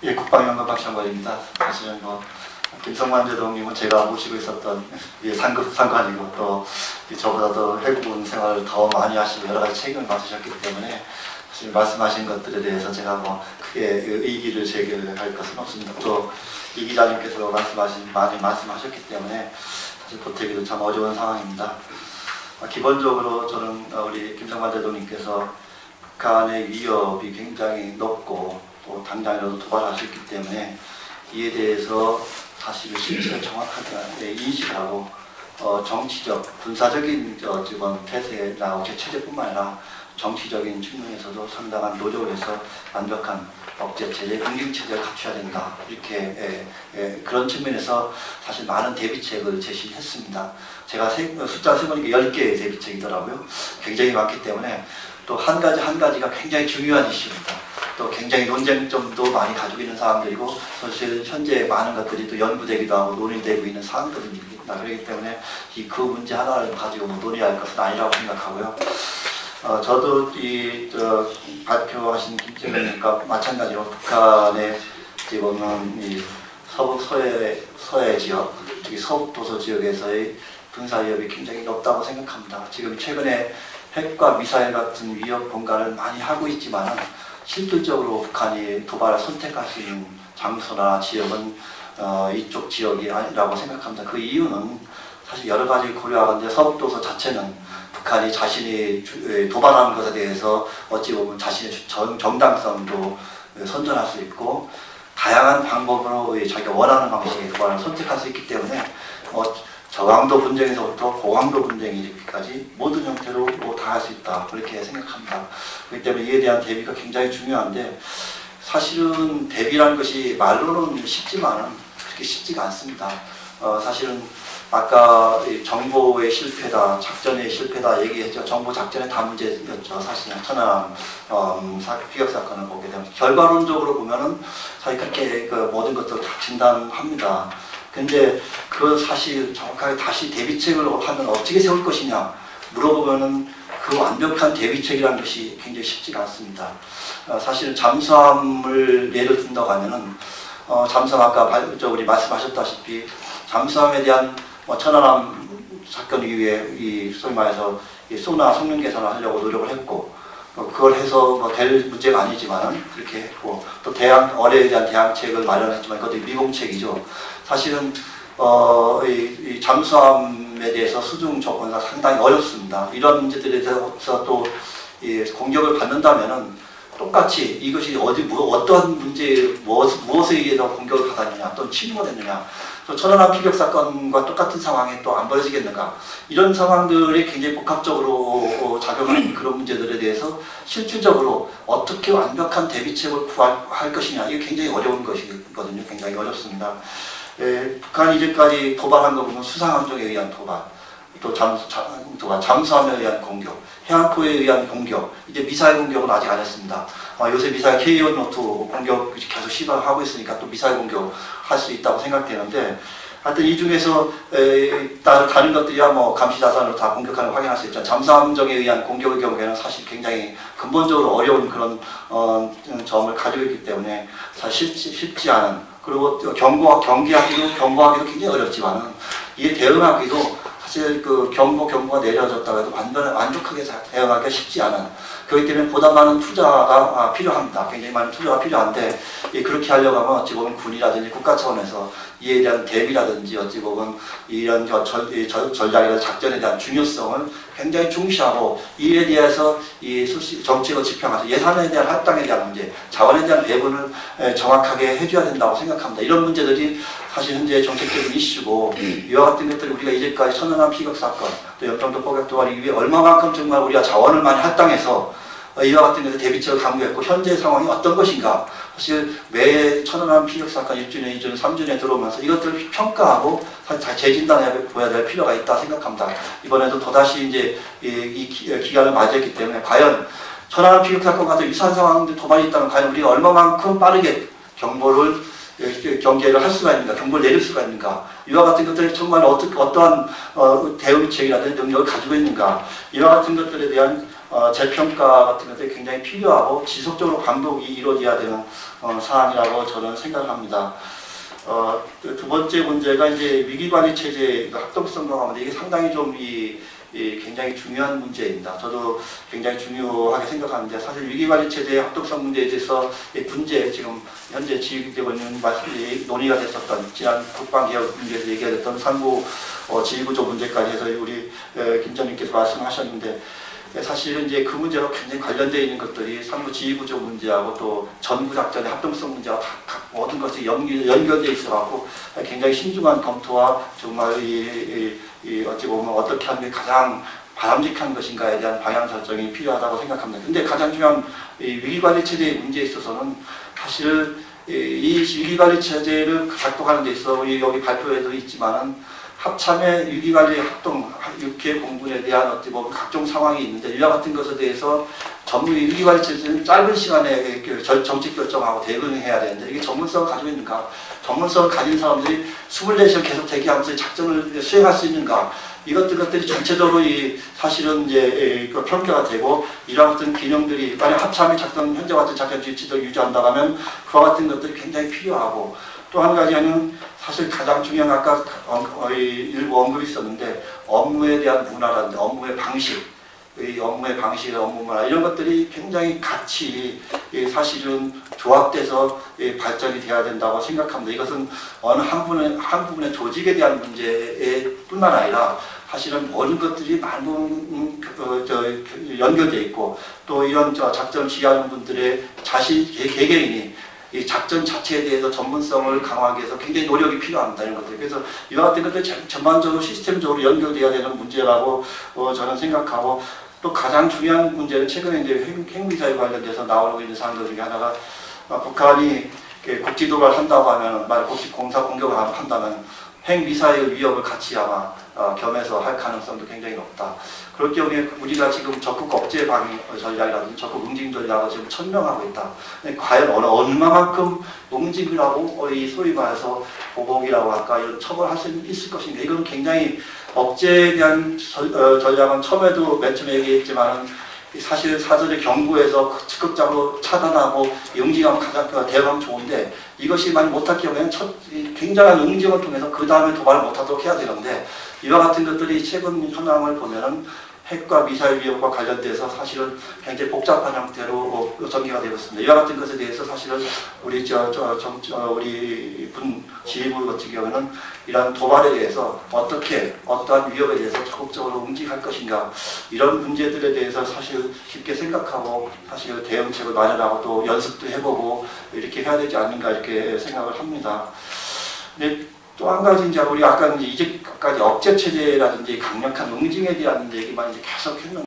예, 국방연구 박찬관입니다. 사실은 김성만 대통령은 제가 모시고 있었던 상관이고 또 저보다 더 해군 생활을 더 많이 하시고 여러 가지 책임을 맡으셨기 때문에 사실 말씀하신 것들에 대해서 제가 크게 의기를 제기할 것은 없습니다. 또 이 기자님께서 많이 말씀하셨기 때문에 사실 보태기도 참 어려운 상황입니다. 기본적으로 저는 우리 김성만 대통령께서 북한의 위협이 굉장히 높고 또 당장이라도 도발하셨기 때문에 이에 대해서 사실을 실체를 정확하게 인식하고 정치적, 군사적인 지금 태세나 체제뿐만 아니라 정치적인 측면에서도 상당한 노력을 해서 완벽한 억제 체제, 공격 체제를 갖춰야 된다. 이렇게 그런 측면에서 사실 많은 대비책을 제시했습니다. 제가 숫자 세보니까 10개의 대비책이더라고요. 굉장히 많기 때문에 또 한 가지가 굉장히 중요한 이슈입니다. 또 굉장히 논쟁점도 많이 가지고 있는 사항들이고 사실 현재 많은 것들이 또 연구되기도 하고 논의되고 있는 사항들입니다. 그렇기 때문에 그 문제 하나를 가지고 논의할 것은 아니라고 생각하고요. 저도 발표하신 김정은과 마찬가지로 북한의 보면 이 서북 서해 지역, 특히 서북 도서 지역에서의 군사 위협이 굉장히 높다고 생각합니다. 지금 최근에 핵과 미사일 같은 위협 공간을 많이 하고 있지만 실질적으로 북한이 도발을 선택할 수 있는 장소나 지역은 이쪽 지역이 아니라고 생각합니다. 그 이유는 사실 여러 가지 고려하건데 서북도서 자체는 북한이 자신이 도발하는 것에 대해서 어찌 보면 자신의 정당성도 선전할 수 있고 다양한 방법으로 자기가 원하는 방식의 도발을 선택할 수 있기 때문에 저강도 분쟁에서부터 고강도 분쟁 이렇게까지 모든 형태로 다 할 수 있다 그렇게 생각합니다. 그렇기 때문에 이에 대한 대비가 굉장히 중요한데 사실은 대비라는 것이 말로는 쉽지만은 그렇게 쉽지가 않습니다. 사실은 아까 정보의 실패다, 작전의 실패다 얘기했죠. 정보 작전의 다 문제였죠. 사실은 천안함 피격 사건을 보게 되면 결과론적으로 보면은 사실 그렇게 모든 것들을 다 진단합니다. 근데 그 사실 정확하게 다시 대비책을 하면 어떻게 세울 것이냐 물어보면은 그 완벽한 대비책이라는 것이 굉장히 쉽지가 않습니다. 사실은 잠수함을 예를 든다고 하면은 잠수함 아까 우리 말씀하셨다시피 잠수함에 대한 천안함 사건 이후에 소위 말해서 소나 성능 개선을 하려고 노력을 했고 그걸 해서 될 문제가 아니지만은 그렇게 했고 또 어뢰에 대한 대항책을 마련했지만 그것도 미공책이죠. 사실은 이 잠수함에 대해서 수중 접근이 상당히 어렵습니다. 이런 문제들에 대해서 또 공격을 받는다면은 똑같이 이것이 어떠한 문제, 무엇에 의해서 공격을 받았느냐, 또는 침투가 됐느냐, 또 천안함 피격 사건과 똑같은 상황이 또 안 벌어지겠는가, 이런 상황들이 굉장히 복합적으로 작용하는 그런 문제들에 대해서 실질적으로 어떻게 완벽한 대비책을 구할 것이냐, 이게 굉장히 어려운 것이거든요. 굉장히 어렵습니다. 북한이 이제까지 도발한 거 보면 수상함정에 의한 도발, 또 잠수함에 의한 공격, 해안포에 의한 공격, 이제 미사일 공격은 아직 안 했습니다. 요새 미사일 K102 공격 계속 시도하고 있으니까 또 미사일 공격 할 수 있다고 생각되는데 하여튼 이 중에서 다른 것들이야 감시자산으로 다 공격하는 걸 확인할 수 있죠. 잠수함정에 의한 공격의 경우에는 사실 굉장히 근본적으로 어려운 그런 점을 가지고 있기 때문에 사실 쉽지 않은, 그리고 경고하기도 굉장히 어렵지만은 이에 대응하기도 사실 경보가 내려졌다고 해도 완벽하게 대응하기가 쉽지 않은, 그렇기 때문에 보다 많은 투자가 필요합니다. 굉장히 많은 투자가 필요한데 그렇게 하려고 하면 어찌 보면 군이라든지 국가 차원에서 이에 대한 대비라든지 어찌 보면 이런 전략이나 작전에 대한 중요성을 굉장히 중시하고 이에 대해서 정책을 집행하면서 예산에 대한 할당에 대한 문제, 자원에 대한 배분을 정확하게 해줘야 된다고 생각합니다. 이런 문제들이 사실 현재 정책적인 이슈고 이와 같은 것들이 우리가 이제까지 천안함 피격 사건, 또 연평도 포격 도발 이후에 얼마만큼 정말 우리가 자원을 많이 할당해서 이와 같은 것에 대비책을 강구했고 현재 상황이 어떤 것인가, 사실 매 천안함 피격 사건 1주년, 2주년, 3주년에 들어오면서 이것들을 평가하고 재진단해 보여야 될 필요가 있다 생각합니다. 이번에도 또다시 이제 이 기간을 맞이했기 때문에 과연 천안함 피격 사건 같은 유사한 상황들 도발이 있다면 과연 우리가 얼마만큼 빠르게 경계를 할 수가 있는가, 경보를 내릴 수가 있는가, 이와 같은 것들이 정말 어떠한 대응책이라든지 능력을 가지고 있는가, 이와 같은 것들에 대한 재평가 같은 것들이 굉장히 필요하고 지속적으로 반복이 이루어져야 되는 사안이라고 저는 생각합니다. 두 번째 문제가 이제 위기관리 체제 합동성과 관련돼 이게 상당히 좀 굉장히 중요한 문제입니다. 저도 굉장히 중요하게 생각하는데 사실 위기관리 체제의 합동성 문제에 대해서 문제 지금 현재 지휘부장님 말씀이 논의가 됐었던 지난 국방개혁 문제에서 얘기가 됐던 상부 지휘구조 문제까지 해서 우리 김 전님께서 말씀하셨는데 사실은 이제 그 문제와 굉장히 관련되어 있는 것들이 상부 지휘구조 문제하고 또 전구작전의 합동성 문제와 각 모든 것이 연결되어 있어갖고 굉장히 신중한 검토와 정말 어찌 보면 어떻게 하는 게 가장 바람직한 것인가에 대한 방향 설정이 필요하다고 생각합니다. 근데 가장 중요한 위기관리 체제의 문제에 있어서는 사실 이 위기관리 체제를 작동하는 데 있어서 우리 여기 발표에도 있지만은 합참의 위기관리 합동 6개 공군에 대한 어찌 보면 각종 상황이 있는데 이와 같은 것에 대해서 전문 위기관리 체제는 짧은 시간에 정책 결정하고 대응해야 되는데 이게 전문성을 가지고 있는가? 전문성을 가진 사람들이 24시간 계속 대기하면서 작전을 수행할 수 있는가? 이것들이 전체적으로 사실은 이제 평가가 되고 이러한 같은 기능들이 만약 합참이 현재 같은 작전 지휘체제를 유지한다고 하면 그와 같은 것들이 굉장히 필요하고 또 한 가지는 사실 가장 중요한 아까 일부 언급이 있었는데 업무에 대한 문화라든지 업무의 방식, 업무 문화 이런 것들이 굉장히 같이 사실은 조합돼서 발전이 돼야 된다고 생각합니다. 이것은 어느 한 부분의 조직에 대한 문제뿐만 아니라 사실은 모든 것들이 많은 연결되어 있고 또 이런 작전 지휘하는 분들의 개개인이 이 작전 자체에 대해서 전문성을 강화하기 위해서 굉장히 노력이 필요합니다. 이런 것들. 그래서 이와 같은 것들이 전반적으로 시스템적으로 연결되어야 되는 문제라고 저는 생각하고 또 가장 중요한 문제는 최근에 이제 핵미사일 관련돼서 나오고 있는 사안들 중에 하나가 북한이 국지도발을 한다고 하면 만약 공사 공격을 한다면 핵미사일 위협을 같이 아마 겸해서 할 가능성도 굉장히 높다. 그럴 경우에 우리가 지금 적극 억제 방위 전략이라든지 적극 응징 전략을 지금 천명하고 있다. 과연 얼마만큼 응징을 하고 소위 말해서 보복이라고 할까 이런 처벌할 수 있을 것인가. 이건 굉장히 억제에 대한 전략은 맨 처음에 얘기했지만 사실 사전에 경고해서 적극적으로 차단하고 응징하면 가장 대응하면 좋은데 이것이 만약 못할 경우에는 굉장한 응징을 통해서 그 다음에 도발을 못하도록 해야 되는데 이와 같은 것들이 최근 현황을 보면은 핵과 미사일 위협과 관련돼서 사실은 굉장히 복잡한 형태로 전개가 되고 있습니다. 이와 같은 것에 대해서 사실은 우리 우리 지휘부 같은 경우는 이러한 도발에 대해서 어떠한 위협에 대해서 적극적으로 응징할 것인가 이런 문제들에 대해서 사실 깊게 생각하고 사실 대응책을 마련하고 또 연습도 해보고 이렇게 해야 되지 않는가 이렇게 생각을 합니다. 근데 또 한 가지 이제 우리 아까 이제까지 억제 체제라든지 강력한 응징에 대한 얘기만 이제 계속 했는데.